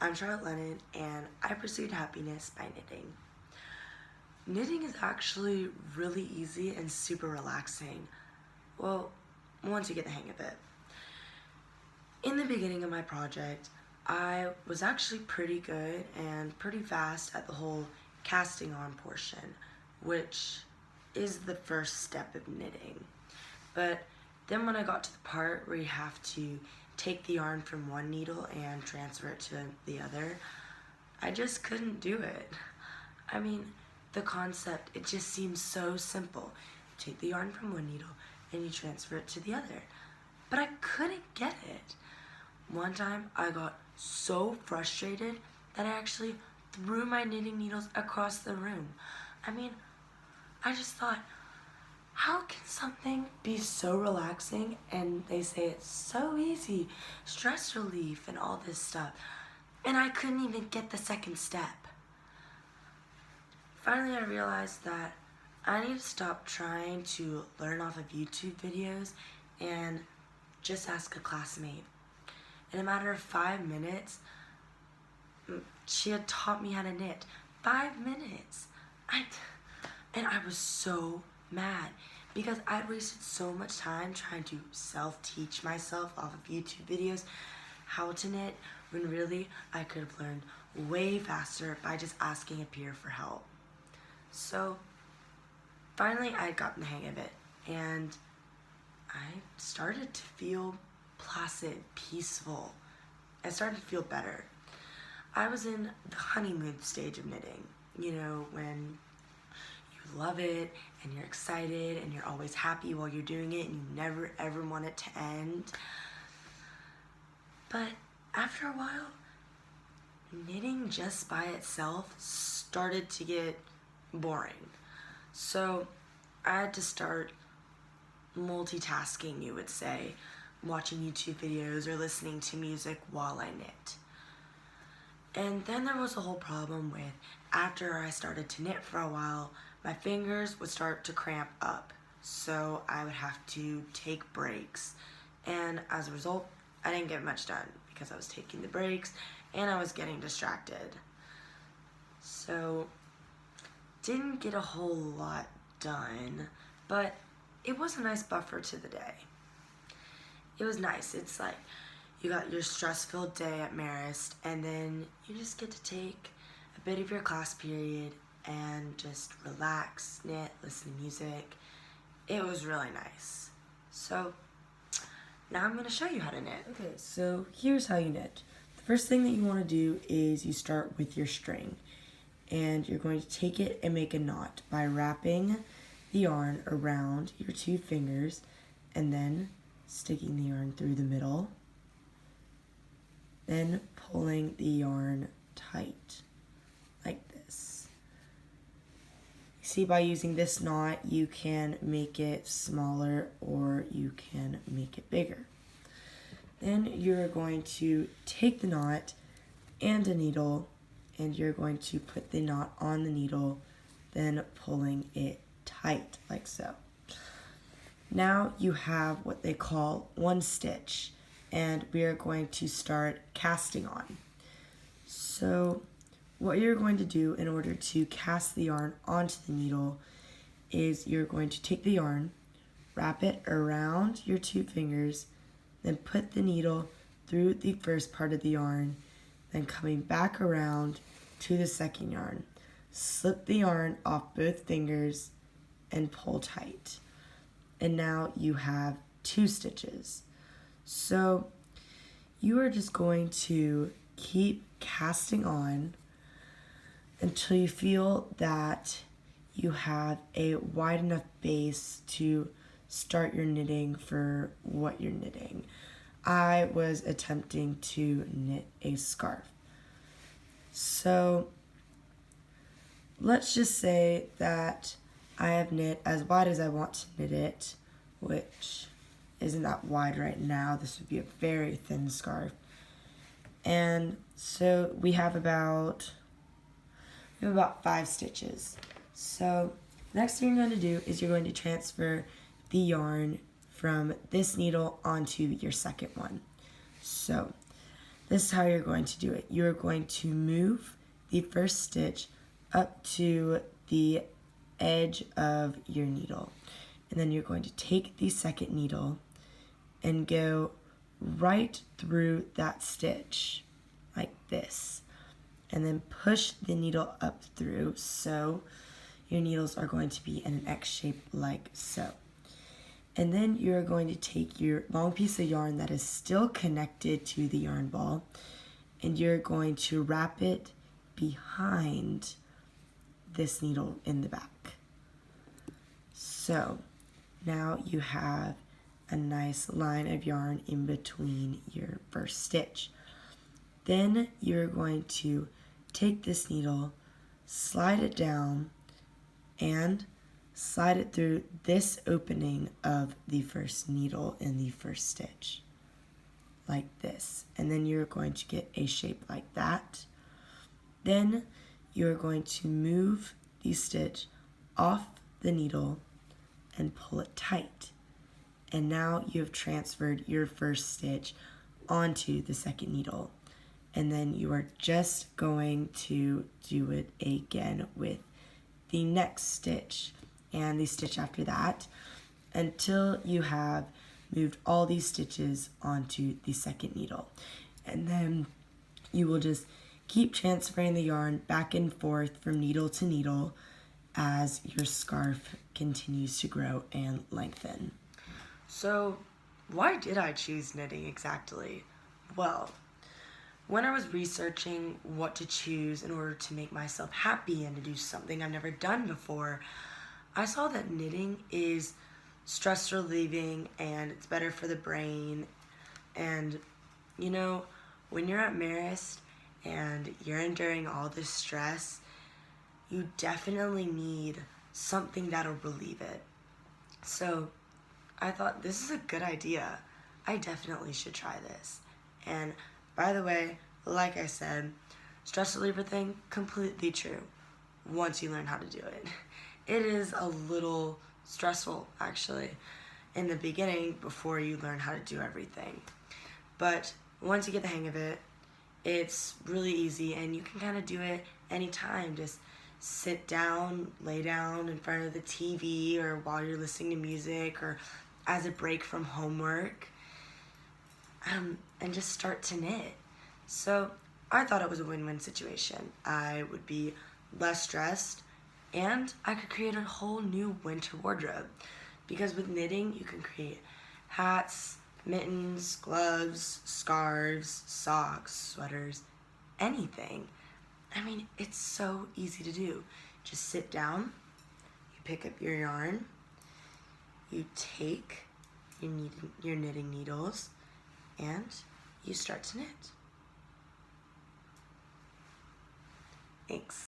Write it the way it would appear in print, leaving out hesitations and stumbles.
I'm Charlotte Lennon, and I pursued happiness by knitting. Knitting is actually really easy and super relaxing. Well, once you get the hang of it. In the beginning of my project, I was actually pretty good and pretty fast at the whole casting on portion, which is the first step of knitting. But then when I got to the part where you have to take the yarn from one needle and transfer it to the other, I just couldn't do it. I mean, the concept, it just seems so simple. You take the yarn from one needle and you transfer it to the other. But I couldn't get it. One time I got so frustrated that I actually threw my knitting needles across the room. I mean, I just thought, how can something be so relaxing and they say it's so easy, stress relief and all this stuff, and I couldn't even get the second step. Finally, I realized that I need to stop trying to learn off of YouTube videos and just ask a classmate. In a matter of 5 minutes, she had taught me how to knit. 5 minutes. And I was so mad because I'd wasted so much time trying to self-teach myself off of YouTube videos how to knit when really I could have learned way faster by just asking a peer for help. So finally I got the hang of it and I started to feel placid, peaceful. I started to feel better. I was in the honeymoon stage of knitting, you know, when you love it and you're excited and you're always happy while you're doing it and you never ever want it to end. But after a while, knitting just by itself started to get boring. So I had to start multitasking, you would say, watching YouTube videos or listening to music while I knit. And then there was a whole problem with, after I started to knit for a while, my fingers would start to cramp up. So I would have to take breaks. And as a result, I didn't get much done because I was taking the breaks and I was getting distracted. So didn't get a whole lot done, but it was a nice buffer to the day. It was nice. It's like you got your stress-filled day at Marist, and then you just get to take a bit of your class period and just relax, knit, listen to music. It was really nice. So now I'm going to show you how to knit. Okay, so here's how you knit. The first thing that you want to do is you start with your string, and you're going to take it and make a knot by wrapping the yarn around your 2 fingers and then sticking the yarn through the middle, then pulling the yarn tight like this. You see, by using this knot you can make it smaller or you can make it bigger. Then you're going to take the knot and a needle and you're going to put the knot on the needle, then pulling it tight like so. Now you have what they call one stitch, and we are going to start casting on. So what you're going to do in order to cast the yarn onto the needle is you're going to take the yarn, wrap it around your 2 fingers, then put the needle through the first part of the yarn, then coming back around to the second yarn. Slip the yarn off both fingers and pull tight. And now you have 2 stitches. So you are just going to keep casting on until you feel that you have a wide enough base to start your knitting for what you're knitting. I was attempting to knit a scarf. So let's just say that I have knit as wide as I want to knit it, which isn't that wide right now. This would be a very thin scarf. And so we have about 5 stitches. So next thing you're going to do is you're going to transfer the yarn from this needle onto your second one. So this is how you're going to do it. You're going to move the first stitch up to the edge of your needle. And then you're going to take the second needle and go right through that stitch like this. And then push the needle up through, so your needles are going to be in an X shape like so. And then you're going to take your long piece of yarn that is still connected to the yarn ball, and you're going to wrap it behind this needle in the back. So now you have a nice line of yarn in between your first stitch. Then you're going to take this needle, slide it down, and slide it through this opening of the first needle in the first stitch, like this. And then you're going to get a shape like that. Then you're going to move the stitch off the needle and pull it tight. And now you have transferred your first stitch onto the second needle. And then you are just going to do it again with the next stitch and the stitch after that until you have moved all these stitches onto the second needle. And then you will just keep transferring the yarn back and forth from needle to needle as your scarf continues to grow and lengthen. So, why did I choose knitting exactly? Well, when I was researching what to choose in order to make myself happy and to do something I've never done before, I saw that knitting is stress relieving and it's better for the brain. And, you know, when you're at Marist and you're enduring all this stress, you definitely need something that'll relieve it. So I thought, this is a good idea. I definitely should try this. And by the way, like I said, stress reliever thing, completely true once you learn how to do it. It is a little stressful, actually, in the beginning before you learn how to do everything. But once you get the hang of it, it's really easy and you can kind of do it anytime. Just sit down, lay down in front of the TV or while you're listening to music or as a break from homework, and just start to knit. So I thought it was a win-win situation. I would be less stressed and I could create a whole new winter wardrobe, because with knitting you can create hats, mittens, gloves, scarves, socks, sweaters, anything. I mean, it's so easy to do. Just sit down, you pick up your yarn, you take your knitting needles, and you start to knit. Thanks.